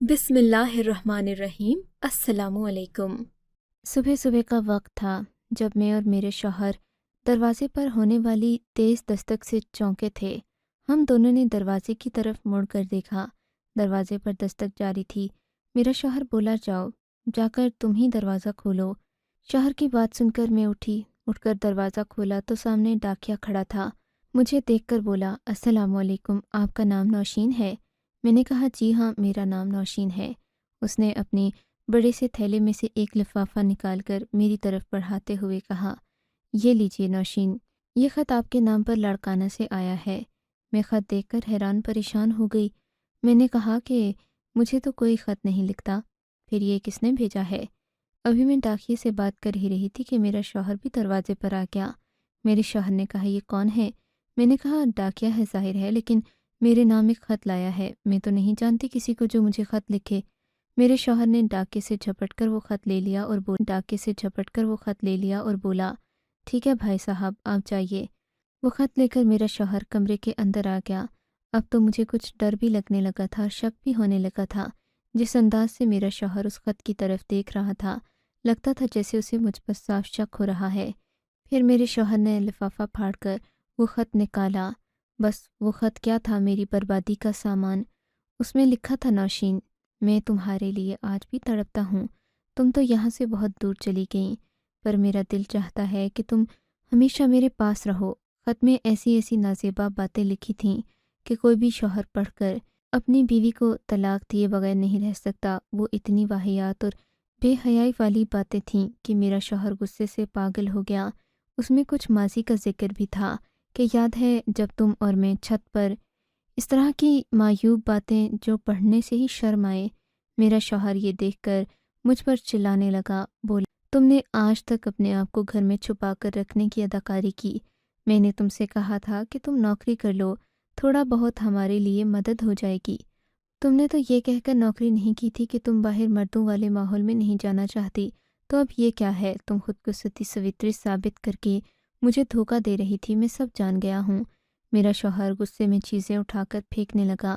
بسم اللہ الرحمن الرحیم۔ السلام علیکم۔ صبح صبح کا وقت تھا جب میں اور میرے شوہر دروازے پر ہونے والی تیز دستک سے چونکے تھے۔ ہم دونوں نے دروازے کی طرف مڑ کر دیکھا۔ دروازے پر دستک جاری تھی۔ میرا شوہر بولا، جاؤ، جا کر تم ہی دروازہ کھولو۔ شوہر کی بات سن کر میں اٹھ کر دروازہ کھولا تو سامنے ڈاکیا کھڑا تھا۔ مجھے دیکھ کر بولا، السلام علیکم، آپ کا نام نوشین ہے؟ میں نے کہا، جی ہاں، میرا نام نوشین ہے۔ اس نے اپنی بڑے سے تھیلے میں سے ایک لفافہ نکال کر میری طرف بڑھاتے ہوئے کہا، یہ لیجئے نوشین، یہ خط آپ کے نام پر لاڑکانہ سے آیا ہے۔ میں خط دیکھ کر حیران پریشان ہو گئی۔ میں نے کہا کہ مجھے تو کوئی خط نہیں لکھتا، پھر یہ کس نے بھیجا ہے؟ ابھی میں ڈاکیے سے بات کر ہی رہی تھی کہ میرا شوہر بھی دروازے پر آ گیا۔ میرے شوہر نے کہا، یہ کون ہے؟ میں نے کہا، ڈاکیا ہے ظاہر ہے، لیکن میرے نام ایک خط لایا ہے، میں تو نہیں جانتی کسی کو جو مجھے خط لکھے۔ میرے شوہر نے ڈاکے سے جھپٹ کر وہ خط لے لیا اور بولا، ٹھیک ہے بھائی صاحب، آپ جائیے۔ وہ خط لے کر میرا شوہر کمرے کے اندر آ گیا۔ اب تو مجھے کچھ ڈر بھی لگنے لگا تھا، شک بھی ہونے لگا تھا۔ جس انداز سے میرا شوہر اس خط کی طرف دیکھ رہا تھا، لگتا تھا جیسے اسے مجھ پر صاف شک ہو رہا ہے۔ پھر میرے شوہر نے لفافہ پھاڑ کر وہ خط نکالا۔ بس وہ خط کیا تھا، میری بربادی کا سامان۔ اس میں لکھا تھا، نوشین، میں تمہارے لیے آج بھی تڑپتا ہوں۔ تم تو یہاں سے بہت دور چلی گئیں، پر میرا دل چاہتا ہے کہ تم ہمیشہ میرے پاس رہو۔ خط میں ایسی ایسی نازیبا باتیں لکھی تھیں کہ کوئی بھی شوہر پڑھ کر اپنی بیوی کو طلاق دیے بغیر نہیں رہ سکتا۔ وہ اتنی واہیات اور بے حیائی والی باتیں تھیں کہ میرا شوہر غصے سے پاگل ہو گیا۔ اس میں کچھ ماضی کا ذکر بھی تھا کہ یاد ہے جب تم اور میں چھت پر، اس طرح کی معیوب باتیں جو پڑھنے سے ہی شرم آئے۔ میرا شوہر یہ دیکھ کر مجھ پر چلانے لگا، بولا، تم نے آج تک اپنے آپ کو گھر میں چھپا کر رکھنے کی اداکاری کی۔ میں نے تم سے کہا تھا کہ تم نوکری کر لو، تھوڑا بہت ہمارے لیے مدد ہو جائے گی۔ تم نے تو یہ کہہ کر نوکری نہیں کی تھی کہ تم باہر مردوں والے ماحول میں نہیں جانا چاہتی، تو اب یہ کیا ہے؟ تم خود کو ستی سوتری ثابت کر کے مجھے دھوکہ دے رہی تھی، میں سب جان گیا ہوں۔ میرا شوہر غصے میں چیزیں اٹھا کر پھینکنے لگا۔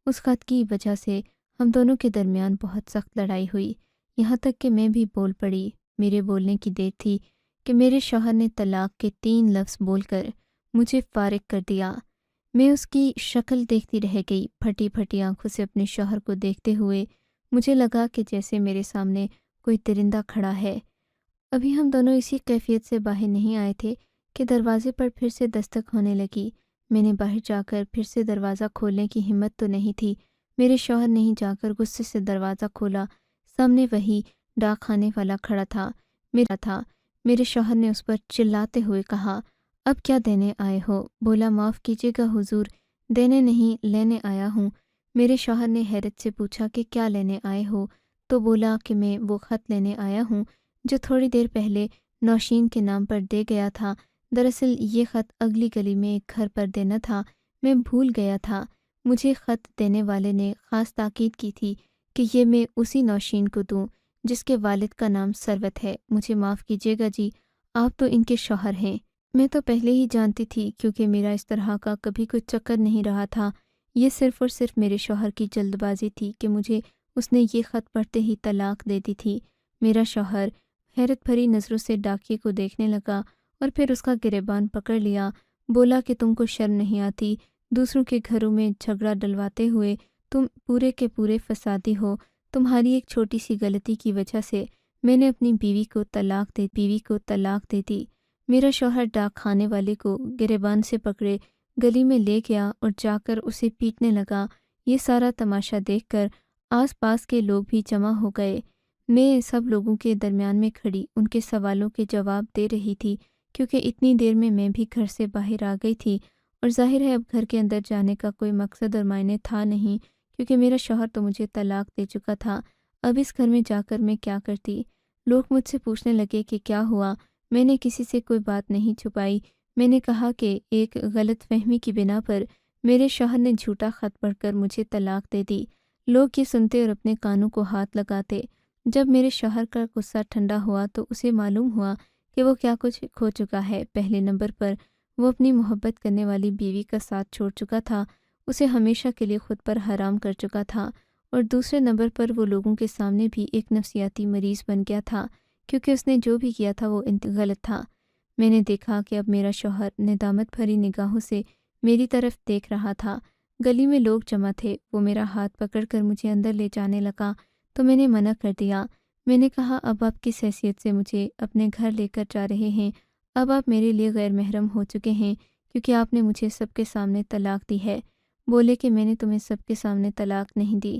اس خط کی وجہ سے ہم دونوں کے درمیان بہت سخت لڑائی ہوئی، یہاں تک کہ میں بھی بول پڑی۔ میرے بولنے کی دیر تھی کہ میرے شوہر نے طلاق کے 3 لفظ بول کر مجھے فارغ کر دیا۔ میں اس کی شکل دیکھتی رہ گئی، پھٹی پھٹی آنکھوں سے اپنے شوہر کو دیکھتے ہوئے مجھے لگا کہ جیسے میرے سامنے کوئی درندہ کھڑا ہے۔ ابھی ہم دونوں اسی کیفیت سے باہر نہیں آئے تھے کہ دروازے پر پھر سے دستک ہونے لگی۔ میں نے باہر جا کر پھر سے دروازہ کھولنے کی ہمت تو نہیں تھی۔ میرے شوہر نے ہی جا کر غصے سے دروازہ کھولا۔ سامنے وہی ڈاک خانے والا کھڑا تھا۔ میرے شوہر نے اس پر چلاتے ہوئے کہا، اب کیا دینے آئے ہو؟ بولا، معاف کیجیے گا حضور، دینے نہیں لینے آیا ہوں۔ میرے شوہر نے حیرت سے پوچھا کہ کیا لینے آئے ہو؟ تو بولا کہ میں وہ خط لینے آیا ہوں جو تھوڑی دیر پہلے نوشین کے نام پر دے گیا تھا۔ دراصل یہ خط اگلی گلی میں ایک گھر پر دینا تھا، میں بھول گیا تھا۔ مجھے خط دینے والے نے خاص تاکید کی تھی کہ یہ میں اسی نوشین کو دوں جس کے والد کا نام سروت ہے۔ مجھے معاف کیجیے گا جی، آپ تو ان کے شوہر ہیں۔ میں تو پہلے ہی جانتی تھی، کیونکہ میرا اس طرح کا کبھی کوئی چکر نہیں رہا تھا۔ یہ صرف اور صرف میرے شوہر کی جلد بازی تھی کہ مجھے اس نے یہ خط پڑھتے ہی طلاق دے دی تھی۔ میرا شوہر حیرت بھری نظروں سے ڈاکیے کو دیکھنے لگا اور پھر اس کا گریبان پکڑ لیا۔ بولا کہ تم کو شرم نہیں آتی؟ دوسروں کے گھروں میں جھگڑا ڈلواتے ہوئے تم پورے کے پورے فسادی ہو۔ تمہاری ایک چھوٹی سی غلطی کی وجہ سے میں نے اپنی بیوی کو طلاق دے دی۔ میرا شوہر ڈاک خانے والے کو گریبان سے پکڑے گلی میں لے گیا اور جا کر اسے پیٹنے لگا۔ یہ سارا تماشا دیکھ کر آس پاس کے لوگ بھی جمع ہو گئے۔ میں سب لوگوں کے درمیان میں کھڑی ان کے سوالوں کے جواب دے رہی تھی، کیونکہ اتنی دیر میں بھی گھر سے باہر آ گئی تھی اور ظاہر ہے اب گھر کے اندر جانے کا کوئی مقصد اور معنی تھا نہیں، کیونکہ میرا شوہر تو مجھے طلاق دے چکا تھا۔ اب اس گھر میں جا کر میں کیا کرتی؟ لوگ مجھ سے پوچھنے لگے کہ کیا ہوا۔ میں نے کسی سے کوئی بات نہیں چھپائی۔ میں نے کہا کہ ایک غلط فہمی کی بنا پر میرے شوہر نے جھوٹا خط پڑھ کر مجھے طلاق دے دی۔ لوگ یہ سنتے اور اپنے کانوں کو ہاتھ لگاتے۔ جب میرے شوہر کا غصہ ٹھنڈا ہوا تو اسے معلوم ہوا کہ وہ کیا کچھ کھو چکا ہے۔ پہلے نمبر پر وہ اپنی محبت کرنے والی بیوی کا ساتھ چھوڑ چکا تھا، اسے ہمیشہ کے لیے خود پر حرام کر چکا تھا، اور دوسرے نمبر پر وہ لوگوں کے سامنے بھی ایک نفسیاتی مریض بن گیا تھا، کیونکہ اس نے جو بھی کیا تھا وہ غلط تھا۔ میں نے دیکھا کہ اب میرا شوہر ندامت بھری نگاہوں سے میری طرف دیکھ رہا تھا۔ گلی میں لوگ جمع تھے، وہ میرا ہاتھ پکڑ کر مجھے اندر لے جانے لگا تو میں نے منع کر دیا۔ میں نے کہا اب آپ کس حیثیت سے مجھے اپنے گھر لے کر جا رہے ہیں؟ اب آپ میرے لیے غیر محرم ہو چکے ہیں کیونکہ آپ نے مجھے سب کے سامنے طلاق دی ہے۔ بولے کہ میں نے تمہیں سب کے سامنے طلاق نہیں دی۔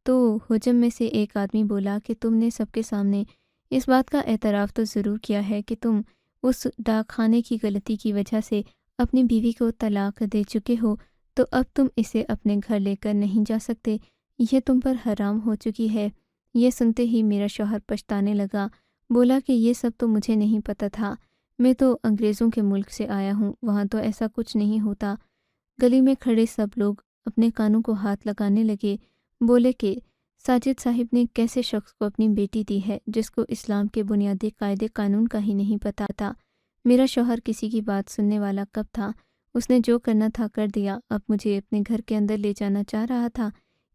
تو حجم میں سے ایک آدمی بولا کہ تم نے سب کے سامنے اس بات کا اعتراف تو ضرور کیا ہے کہ تم اس ڈاک خانے کی غلطی کی وجہ سے اپنی بیوی کو طلاق دے چکے ہو، تو اب تم اسے اپنے گھر لے کر نہیں جا سکتے، یہ تم پر حرام ہو چکی ہے۔ یہ سنتے ہی میرا شوہر پچھتانے لگا، بولا کہ یہ سب تو مجھے نہیں پتہ تھا، میں تو انگریزوں کے ملک سے آیا ہوں، وہاں تو ایسا کچھ نہیں ہوتا۔ گلی میں کھڑے سب لوگ اپنے کانوں کو ہاتھ لگانے لگے، بولے کہ ساجد صاحب نے کیسے شخص کو اپنی بیٹی دی ہے جس کو اسلام کے بنیادی قاعدے قانون کا ہی نہیں پتہ تھا۔ میرا شوہر کسی کی بات سننے والا کب تھا؟ اس نے جو کرنا تھا کر دیا۔ اب مجھے اپنے گھر کے اندر لے جانا چاہ رہا تھا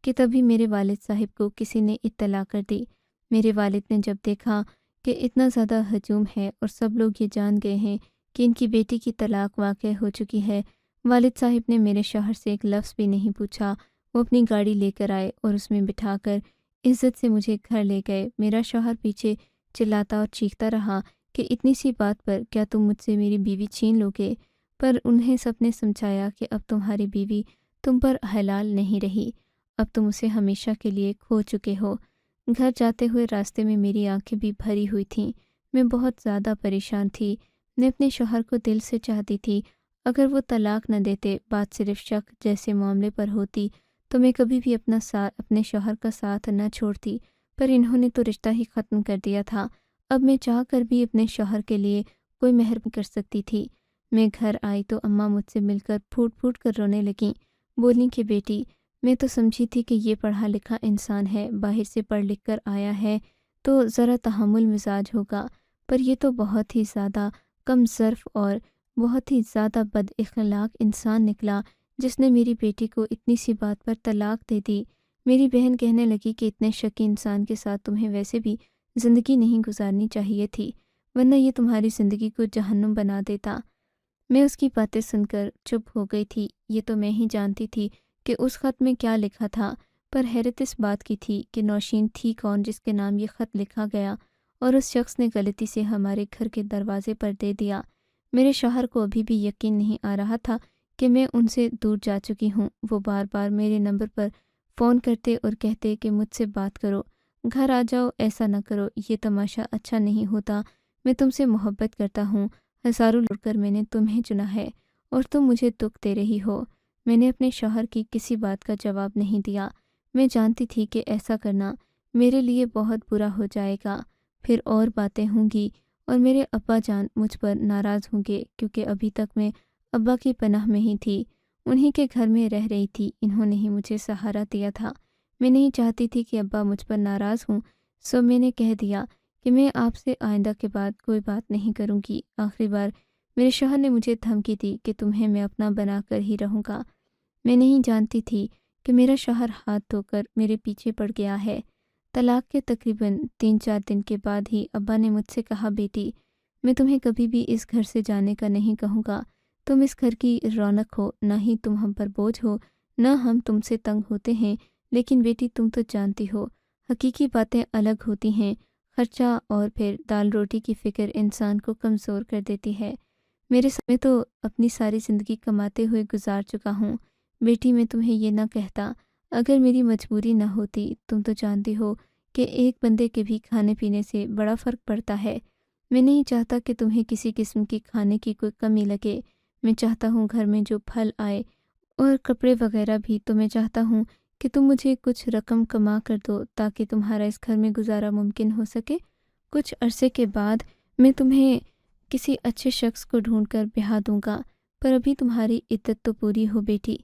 کہ تبھی میرے والد صاحب کو کسی نے اطلاع کر دی۔ میرے والد نے جب دیکھا کہ اتنا زیادہ ہجوم ہے اور سب لوگ یہ جان گئے ہیں کہ ان کی بیٹی کی طلاق واقع ہو چکی ہے، والد صاحب نے میرے شوہر سے ایک لفظ بھی نہیں پوچھا۔ وہ اپنی گاڑی لے کر آئے اور اس میں بٹھا کر عزت سے مجھے گھر لے گئے۔ میرا شوہر پیچھے چلاتا اور چیختا رہا کہ اتنی سی بات پر کیا تم مجھ سے میری بیوی چھین لو گے؟ پر انہیں سب نے سمجھایا کہ اب تمہاری بیوی تم پر حلال نہیں رہی، اب تم اسے ہمیشہ کے لیے کھو چکے ہو۔ گھر جاتے ہوئے راستے میں میری آنکھیں بھی بھری ہوئی تھیں، میں بہت زیادہ پریشان تھی۔ میں اپنے شوہر کو دل سے چاہتی تھی، اگر وہ طلاق نہ دیتے، بات صرف شک جیسے معاملے پر ہوتی تو میں کبھی بھی اپنے شوہر کا ساتھ نہ چھوڑتی، پر انہوں نے تو رشتہ ہی ختم کر دیا تھا۔ اب میں چاہ کر بھی اپنے شوہر کے لیے کوئی مہر نہیں کر سکتی تھی۔ میں گھر آئی تو اماں مجھ سے مل کر پھوٹ پھوٹ کر رونے لگیں، بولیں کہ بیٹی میں تو سمجھی تھی کہ یہ پڑھا لکھا انسان ہے، باہر سے پڑھ لکھ کر آیا ہے تو ذرا تحمل مزاج ہوگا، پر یہ تو بہت ہی زیادہ کم ظرف اور بہت ہی زیادہ بد اخلاق انسان نکلا جس نے میری بیٹی کو اتنی سی بات پر طلاق دے دی۔ میری بہن کہنے لگی کہ اتنے شکی انسان کے ساتھ تمہیں ویسے بھی زندگی نہیں گزارنی چاہیے تھی، ورنہ یہ تمہاری زندگی کو جہنم بنا دیتا۔ میں اس کی باتیں سن کر چپ ہو گئی تھی۔ یہ تو میں ہی جانتی تھی کہ اس خط میں کیا لکھا تھا، پر حیرت اس بات کی تھی کہ نوشین تھی کون جس کے نام یہ خط لکھا گیا اور اس شخص نے غلطی سے ہمارے گھر کے دروازے پر دے دیا۔ میرے شوہر کو ابھی بھی یقین نہیں آ رہا تھا کہ میں ان سے دور جا چکی ہوں۔ وہ بار بار میرے نمبر پر فون کرتے اور کہتے کہ مجھ سے بات کرو، گھر آ جاؤ، ایسا نہ کرو، یہ تماشا اچھا نہیں ہوتا، میں تم سے محبت کرتا ہوں، ہزاروں لڑ کر میں نے تمہیں چنا ہے اور تم مجھے دکھ دے رہی ہو۔ میں نے اپنے شوہر کی کسی بات کا جواب نہیں دیا۔ میں جانتی تھی کہ ایسا کرنا میرے لیے بہت برا ہو جائے گا، پھر اور باتیں ہوں گی اور میرے ابا جان مجھ پر ناراض ہوں گے، کیونکہ ابھی تک میں ابا کی پناہ میں ہی تھی، انہی کے گھر میں رہ رہی تھی، انہوں نے ہی مجھے سہارا دیا تھا۔ میں نہیں چاہتی تھی کہ ابا مجھ پر ناراض ہوں، سو میں نے کہہ دیا کہ میں آپ سے آئندہ کے بعد کوئی بات نہیں کروں گی۔ آخری بار میرے شوہر نے مجھے دھمکی دی کہ تمہیں میں اپنا بنا کر ہی رہوں گا۔ میں نہیں جانتی تھی کہ میرا شوہر ہاتھ دھو کر میرے پیچھے پڑ گیا ہے۔ طلاق کے تقریباً 3-4 دن کے بعد ہی ابا نے مجھ سے کہا، بیٹی میں تمہیں کبھی بھی اس گھر سے جانے کا نہیں کہوں گا، تم اس گھر کی رونق ہو، نہ ہی تم ہم پر بوجھ ہو، نہ ہم تم سے تنگ ہوتے ہیں، لیکن بیٹی تم تو جانتی ہو حقیقی باتیں الگ ہوتی ہیں، خرچہ اور پھر دال روٹی کی فکر انسان کو کمزور کر دیتی ہے۔ میرے سامنے تو اپنی ساری زندگی کماتے ہوئے گزار چکا ہوں، بیٹی میں تمہیں یہ نہ کہتا اگر میری مجبوری نہ ہوتی۔ تم تو جانتی ہو کہ ایک بندے کے بھی کھانے پینے سے بڑا فرق پڑتا ہے۔ میں نہیں چاہتا کہ تمہیں کسی قسم کی کھانے کی کوئی کمی لگے، میں چاہتا ہوں گھر میں جو پھل آئے اور کپڑے وغیرہ بھی، تو میں چاہتا ہوں کہ تم مجھے کچھ رقم کما کر دو تاکہ تمہارا اس گھر میں گزارا ممکن ہو سکے۔ کچھ عرصے کے بعد میں تمہیں کسی اچھے شخص کو ڈھونڈ کر بیاہ دوں گا، پر ابھی تمہاری عدت تو پوری ہو بیٹی۔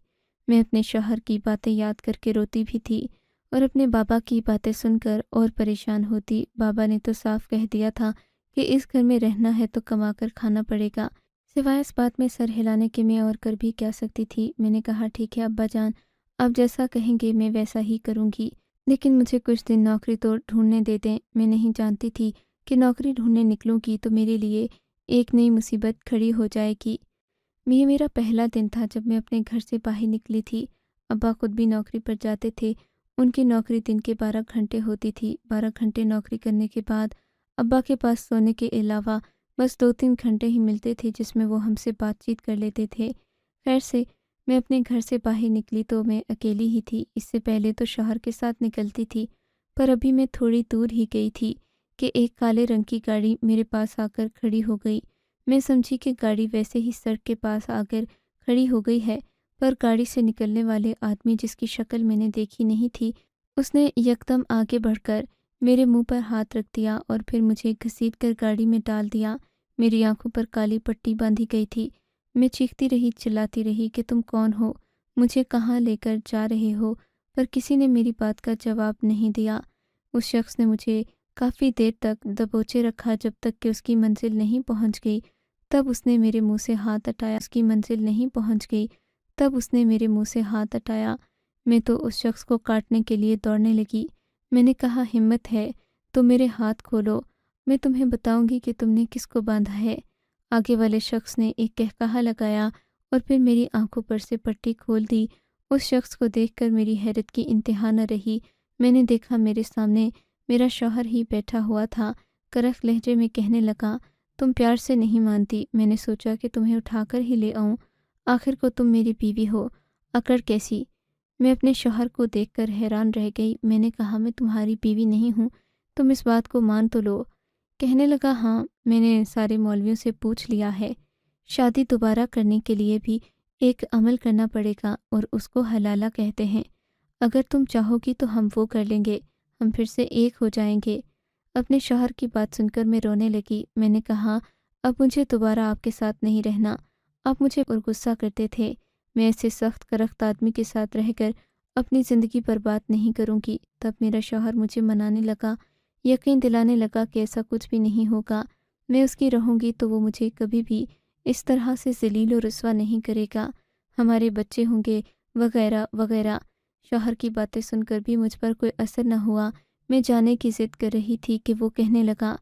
میں اپنے شوہر کی باتیں یاد کر کے روتی بھی تھی اور اپنے بابا کی باتیں سن کر اور پریشان ہوتی۔ بابا نے تو صاف کہہ دیا تھا کہ اس گھر میں رہنا ہے تو کما کر کھانا پڑے گا، سوائے اس بات میں سر ہلانے کے میں اور کر بھی کیا سکتی تھی۔ میں نے کہا ٹھیک ہے ابا جان، آپ جیسا کہیں گے میں ویسا ہی کروں گی۔ لیکن مجھے کچھ دن نوکری تو ڈھونڈنے دے دیں۔ میں نہیں جانتی تھی کہ نوکری ڈھونڈنے نکلوں گی تو میرے لیے ایک نئی مصیبت کھڑی ہو جائے گی۔ یہ میرا پہلا دن تھا جب میں اپنے گھر سے باہر نکلی تھی۔ ابا خود بھی نوکری پر جاتے تھے۔ ان کی نوکری دن کے 12 گھنٹے ہوتی تھی۔ 12 گھنٹے نوکری کرنے کے بعد ابا کے پاس سونے کے علاوہ بس 2-3 گھنٹے ہی ملتے تھے جس میں وہ ہم سے بات چیت کر لیتے تھے۔ خیر سے میں اپنے گھر سے باہر نکلی تو میں اکیلی ہی تھی۔ اس سے پہلے تو شوہر کے ساتھ نکلتی تھی، پر ابھی میں تھوڑی دور ہی گئی تھی کہ ایک کالے رنگ کی گاڑی میرے پاس آ کر کھڑی ہو گئی۔ میں سمجھی کہ گاڑی ویسے ہی سڑک کے پاس آ کر کھڑی ہو گئی ہے، پر گاڑی سے نکلنے والے آدمی جس کی شکل میں نے دیکھی نہیں تھی، اس نے یکدم آگے بڑھ کر میرے منہ پر ہاتھ رکھ دیا اور پھر مجھے گھسیٹ کر گاڑی میں ڈال دیا۔ میری آنکھوں پر کالی پٹی باندھی گئی تھی۔ میں چیختی رہی، چلاتی رہی کہ تم کون ہو، مجھے کہاں لے کر جا رہے ہو، پر کسی نے میری بات کا جواب نہیں دیا۔ اس شخص نے مجھے کافی دیر تک دبوچے رکھا جب تک کہ اس کی منزل نہیں پہنچ گئی۔ تب اس نے میرے منہ سے ہاتھ ہٹایا۔ اس کی منزل نہیں پہنچ گئی تب اس نے میرے منہ سے ہاتھ ہٹایا۔ میں تو اس شخص کو کاٹنے کے لیے دوڑنے لگی۔ میں نے کہا، ہمت ہے تو میرے ہاتھ کھولو، میں تمہیں بتاؤں گی کہ تم نے کس کو باندھا ہے۔ آگے والے شخص نے ایک قہقہا لگایا اور پھر میری آنکھوں پر سے پٹی کھول دی۔ اس شخص کو دیکھ کر میری حیرت کی انتہا نہ رہی۔ میں نے دیکھا میرے سامنے میرا شوہر ہی بیٹھا ہوا تھا۔ کرخ لہجے میں کہنے لگا، تم پیار سے نہیں مانتی، میں نے سوچا کہ تمہیں اٹھا کر ہی لے آؤں، آخر کو تم میری بیوی ہو، اکڑ کیسی؟ میں اپنے شوہر کو دیکھ کر حیران رہ گئی۔ میں نے کہا، میں تمہاری بیوی نہیں ہوں، تم اس بات کو مان تو لو۔ کہنے لگا، ہاں میں نے سارے مولویوں سے پوچھ لیا ہے، شادی دوبارہ کرنے کے لیے بھی ایک عمل کرنا پڑے گا اور اس کو حلالہ کہتے ہیں۔ اگر تم چاہو گی تو ہم وہ کر لیں گے، ہم پھر سے ایک ہو جائیں گے۔ اپنے شوہر کی بات سن کر میں رونے لگی۔ میں نے کہا، اب مجھے دوبارہ آپ کے ساتھ نہیں رہنا، آپ مجھے اور غصہ کرتے تھے، میں ایسے سخت کرخت آدمی کے ساتھ رہ کر اپنی زندگی برباد نہیں کروں گی۔ تب میرا شوہر مجھے منانے لگا، یقین دلانے لگا کہ ایسا کچھ بھی نہیں ہوگا، میں اس کی رہوں گی تو وہ مجھے کبھی بھی اس طرح سے ذلیل و رسوا نہیں کرے گا، ہمارے بچے ہوں گے وغیرہ وغیرہ۔ شوہر کی باتیں سن کر بھی مجھ پر کوئی اثر نہ ہوا۔ میں جانے کی ضد کر رہی تھی کہ وہ کہنے لگا،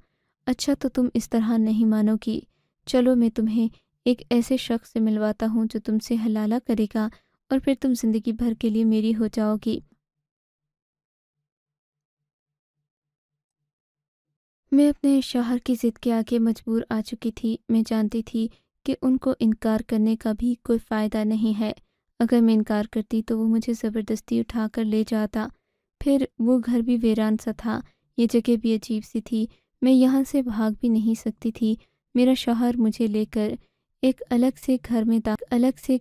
اچھا تو تم اس طرح نہیں مانو گی، چلو میں تمہیں ایک ایسے شخص سے ملواتا ہوں جو تم سے حلالہ کرے گا اور پھر تم زندگی بھر کے لیے میری ہو جاؤ گی۔ میں اپنے شوہر کی ضد کے آگے مجبور آ چکی تھی۔ میں جانتی تھی کہ ان کو انکار کرنے کا بھی کوئی فائدہ نہیں ہے۔ اگر میں انکار کرتی تو وہ مجھے زبردستی اٹھا کر لے جاتا، پھر وہ گھر بھی ویران سا تھا، یہ جگہ بھی عجیب سی تھی، میں یہاں سے بھاگ بھی نہیں سکتی تھی۔ میرا شوہر مجھے لے کر ایک الگ سے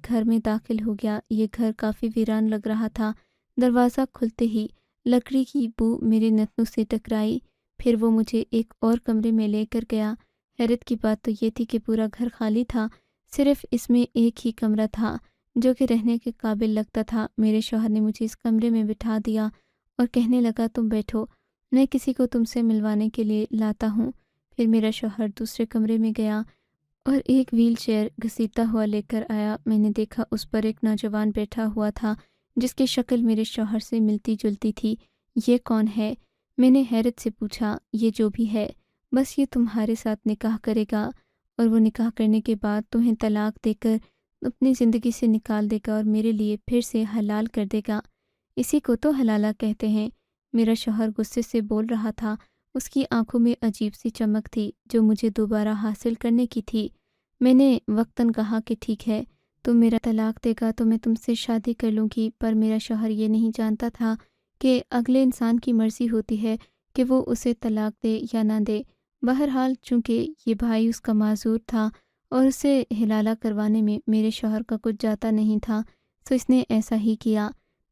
گھر میں داخل ہو گیا۔ یہ گھر کافی ویران لگ رہا تھا۔ دروازہ کھلتے ہی لکڑی کی بو میرے نتنوں سے ٹکرائی۔ پھر وہ مجھے ایک اور کمرے میں لے کر گیا۔ حیرت کی بات تو یہ تھی کہ پورا گھر خالی تھا، صرف اس میں ایک ہی کمرہ تھا جو کہ رہنے کے قابل لگتا تھا۔ میرے شوہر نے مجھے اس کمرے میں بٹھا دیا اور کہنے لگا، تم بیٹھو، میں کسی کو تم سے ملوانے کے لیے لاتا ہوں۔ پھر میرا شوہر دوسرے کمرے میں گیا اور ایک ویل چیئر گھسیٹتا ہوا لے کر آیا۔ میں نے دیکھا اس پر ایک نوجوان بیٹھا ہوا تھا جس کی شکل میرے شوہر سے ملتی جلتی تھی۔ یہ کون ہے؟ میں نے حیرت سے پوچھا۔ یہ جو بھی ہے، بس یہ تمہارے ساتھ نکاح کرے گا اور وہ نکاح کرنے کے بعد تمہیں طلاق دے کر اپنی زندگی سے نکال دے گا اور میرے لیے پھر سے حلال کر دے گا۔ اسی کو تو حلالہ کہتے ہیں۔ میرا شوہر غصے سے بول رہا تھا۔ اس کی آنکھوں میں عجیب سی چمک تھی جو مجھے دوبارہ حاصل کرنے کی تھی۔ میں نے وقتاً کہا کہ ٹھیک ہے، تم میرا طلاق دے گا تو میں تم سے شادی کر لوں گی، پر میرا شوہر یہ نہیں جانتا تھا کہ اگلے انسان کی مرضی ہوتی ہے کہ وہ اسے طلاق دے یا نہ دے۔ بہرحال چونکہ یہ بھائی اس کا معذور تھا اور اسے حلالہ کروانے میں میرے شوہر کا کچھ جاتا نہیں تھا، تو اس نے ایسا ہی کیا۔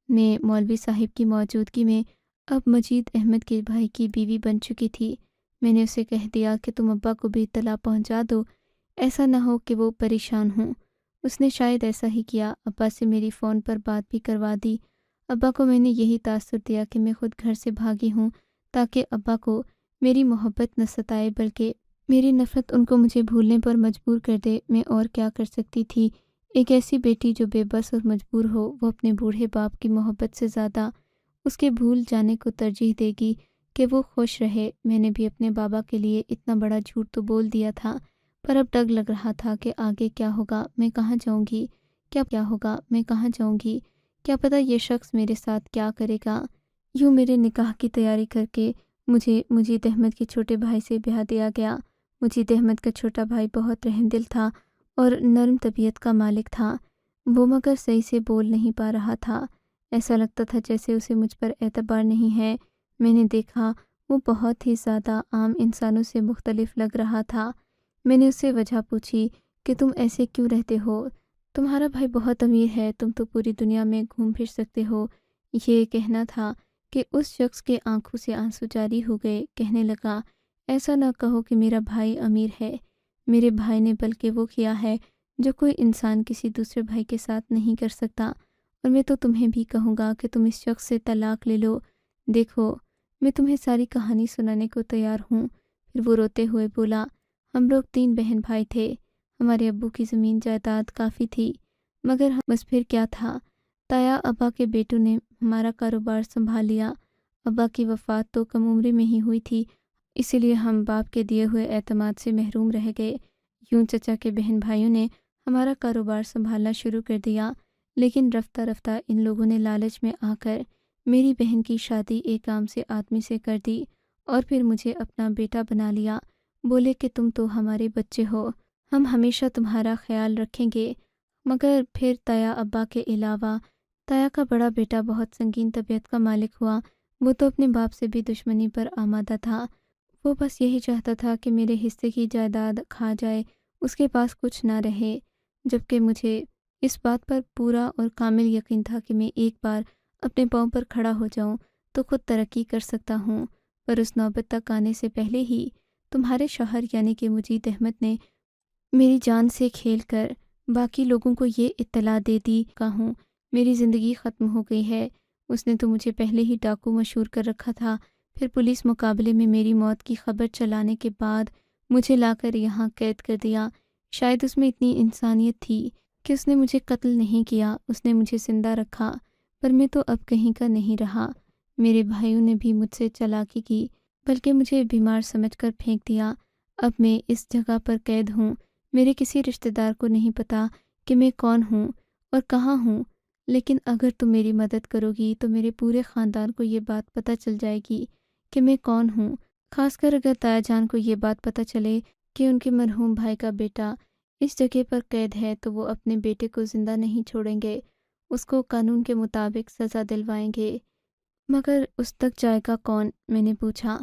میں مولوی صاحب کی موجودگی میں اب مجید احمد کے بھائی کی بیوی بن چکی تھی۔ میں نے اسے کہہ دیا کہ تم ابا کو بھی اطلاع پہنچا دو، ایسا نہ ہو کہ وہ پریشان ہوں۔ اس نے شاید ایسا ہی کیا، ابا سے میری فون پر بات بھی کروا دی۔ ابا کو میں نے یہی تاثر دیا کہ میں خود گھر سے بھاگی ہوں تاکہ ابا کو میری محبت نہ ستائے بلکہ میری نفرت ان کو مجھے بھولنے پر مجبور کر دے۔ میں اور کیا کر سکتی تھی؟ ایک ایسی بیٹی جو بے بس اور مجبور ہو، وہ اپنے بوڑھے باپ کی محبت سے زیادہ اس کے بھول جانے کو ترجیح دے گی کہ وہ خوش رہے۔ میں نے بھی اپنے بابا کے لیے اتنا بڑا جھوٹ تو بول دیا تھا، پر اب ڈر لگ رہا تھا کہ آگے کیا ہوگا، میں کہاں جاؤں گی، کیا ہوگا، میں کہاں جاؤں گی، کیا پتہ یہ شخص میرے ساتھ کیا کرے گا۔ یوں میرے نکاح کی تیاری کر کے مجھے مجید احمد کے چھوٹے بھائی سے بیاہ دیا گیا۔ مجید احمد کا چھوٹا بھائی بہت رحم دل تھا اور نرم طبیعت کا مالک تھا، وہ مگر صحیح سے بول نہیں پا رہا تھا، ایسا لگتا تھا جیسے اسے مجھ پر اعتبار نہیں ہے۔ میں نے دیکھا وہ بہت ہی زیادہ عام انسانوں سے مختلف لگ رہا تھا۔ میں نے اس سے وجہ پوچھی کہ تم ایسے کیوں رہتے ہو، تمہارا بھائی بہت امیر ہے، تم تو پوری دنیا میں گھوم پھر سکتے ہو۔ یہ کہنا تھا کہ اس شخص کے آنکھوں سے آنسو جاری ہو گئے، کہنے لگا ایسا نہ کہو کہ میرا بھائی امیر ہے، میرے بھائی نے بلکہ وہ کیا ہے جو کوئی انسان کسی دوسرے بھائی کے ساتھ نہیں کر سکتا، اور میں تو تمہیں بھی کہوں گا کہ تم اس شخص سے طلاق لے لو۔ دیکھو میں تمہیں ساری کہانی سنانے کو تیار ہوں۔ پھر وہ روتے ہوئے بولا ہم لوگ 3 بہن بھائی تھے، ہمارے ابو کی زمین جائیداد کافی تھی، مگر بس پھر کیا تھا، تایا ابا کے بیٹوں نے ہمارا کاروبار سنبھال لیا۔ ابا کی وفات تو کم عمری میں ہی ہوئی تھی، اسی لیے ہم باپ کے دیے ہوئے اعتماد سے محروم رہ گئے۔ یوں چچا کے بہن بھائیوں نے ہمارا کاروبار سنبھالنا شروع کر دیا، لیکن رفتہ رفتہ ان لوگوں نے لالچ میں آ کر میری بہن کی شادی ایک عام سے آدمی سے کر دی، اور پھر مجھے اپنا بیٹا بنا لیا۔ بولے کہ تم تو ہمارے بچے ہو، ہم ہمیشہ تمہارا خیال رکھیں گے۔ مگر پھر تایا ابا کے علاوہ تایا کا بڑا بیٹا بہت سنگین طبیعت کا مالک ہوا، وہ تو اپنے باپ سے بھی دشمنی پر آمادہ تھا۔ وہ بس یہی چاہتا تھا کہ میرے حصے کی جائیداد کھا جائے، اس کے پاس کچھ نہ رہے، جبکہ مجھے اس بات پر پورا اور کامل یقین تھا کہ میں ایک بار اپنے پاؤں پر کھڑا ہو جاؤں تو خود ترقی کر سکتا ہوں۔ پر اس نوبت تک آنے سے پہلے ہی تمہارے شوہر یعنی کہ مجید احمد نے میری جان سے کھیل کر باقی لوگوں کو یہ اطلاع دے دی کہ ہوں میری زندگی ختم ہو گئی ہے۔ اس نے تو مجھے پہلے ہی ڈاکو مشہور کر رکھا تھا، پھر پولیس مقابلے میں میری موت کی خبر چلانے کے بعد مجھے لا کر یہاں قید کر دیا۔ شاید اس میں اتنی انسانیت تھی کہ اس نے مجھے قتل نہیں کیا، اس نے مجھے زندہ رکھا، پر میں تو اب کہیں کا نہیں رہا۔ میرے بھائیوں نے بھی مجھ سے چالاکی کی، بلکہ مجھے بیمار سمجھ کر پھینک دیا۔ اب میں اس جگہ پر قید ہوں، میرے کسی رشتہ دار کو نہیں پتہ کہ میں کون ہوں اور کہاں ہوں، لیکن اگر تم میری مدد کرو گی تو میرے پورے خاندان کو یہ بات پتہ چل جائے گی کہ میں کون ہوں، خاص کر اگر تایا جان کو یہ بات پتہ چلے کہ ان کے مرحوم بھائی کا بیٹا اس جگہ پر قید ہے تو وہ اپنے بیٹے کو زندہ نہیں چھوڑیں گے، اس کو قانون کے مطابق سزا دلوائیں گے۔ مگر اس تک جائے گا کون؟ میں نے پوچھا۔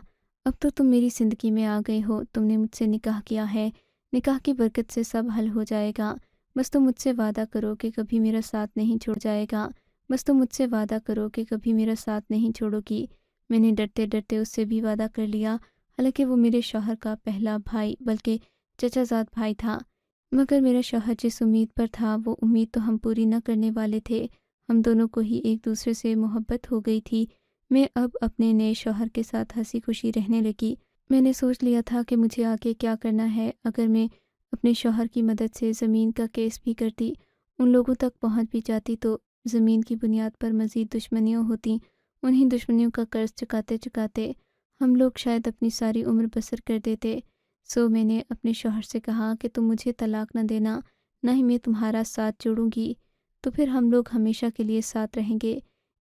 اب تو تم میری زندگی میں آ گئے ہو، تم نے مجھ سے نکاح کیا ہے، نکاح کی برکت سے سب حل ہو جائے گا، بس تم مجھ سے وعدہ کرو کہ کبھی میرا ساتھ نہیں چھوڑ جائے گا، بس تم مجھ سے وعدہ کرو کہ کبھی میرا ساتھ نہیں چھوڑو گی۔ میں نے ڈرتے ڈرتے اس سے بھی وعدہ کر لیا، حالانکہ وہ میرے شوہر کا پہلا بھائی بلکہ چچا زاد بھائی تھا، مگر میرا شوہر جس امید پر تھا وہ امید تو ہم پوری نہ کرنے والے تھے۔ ہم دونوں کو ہی ایک دوسرے سے محبت ہو گئی تھی۔ میں اب اپنے نئے شوہر کے ساتھ ہنسی خوشی رہنے لگی۔ میں نے سوچ لیا تھا کہ مجھے آگے کیا کرنا ہے۔ اگر میں اپنے شوہر کی مدد سے زمین کا کیس بھی کرتی، ان لوگوں تک پہنچ بھی جاتی تو زمین کی بنیاد پر مزید دشمنیاں ہوتیں، انہی دشمنیوں کا قرض چکاتے چکاتے ہم لوگ شاید اپنی ساری عمر بسر کر دیتے۔ سو میں نے اپنے شوہر سے کہا کہ تم مجھے طلاق نہ دینا، نہ ہی میں تمہارا ساتھ جوڑوں گی، تو پھر ہم لوگ ہمیشہ کے لیے ساتھ رہیں گے۔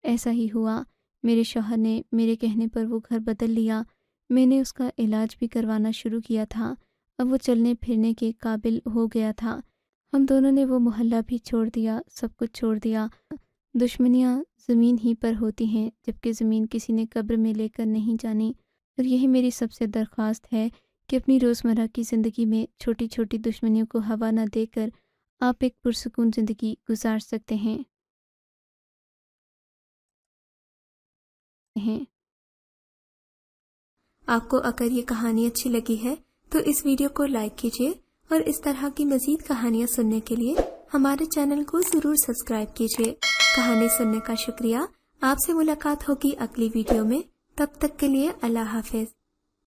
ایسا ہی ہوا، میرے شوہر نے میرے کہنے پر وہ گھر بدل لیا، میں نے اس کا علاج بھی کروانا شروع کیا تھا، اب وہ چلنے پھرنے کے قابل ہو گیا تھا۔ ہم دونوں نے وہ محلہ بھی چھوڑ دیا، سب کچھ چھوڑ دیا۔ دشمنیاں زمین ہی پر ہوتی ہیں، جبکہ زمین کسی نے قبر میں لے کر نہیں جانی، اور یہی میری سب سے درخواست ہے کہ اپنی روزمرہ کی زندگی میں چھوٹی چھوٹی دشمنیوں کو ہوا نہ دے کر آپ ایک پرسکون زندگی گزار سکتے ہیں۔ آپ کو اگر یہ کہانی اچھی لگی ہے تو اس ویڈیو کو لائک کیجیے، اور اس طرح کی مزید کہانیاں سننے کے لیے ہمارے چینل کو ضرور سبسکرائب کیجیے۔ کہانی سننے کا شکریہ۔ آپ سے ملاقات ہوگی اگلی ویڈیو میں، تب تک کے لیے اللہ حافظ۔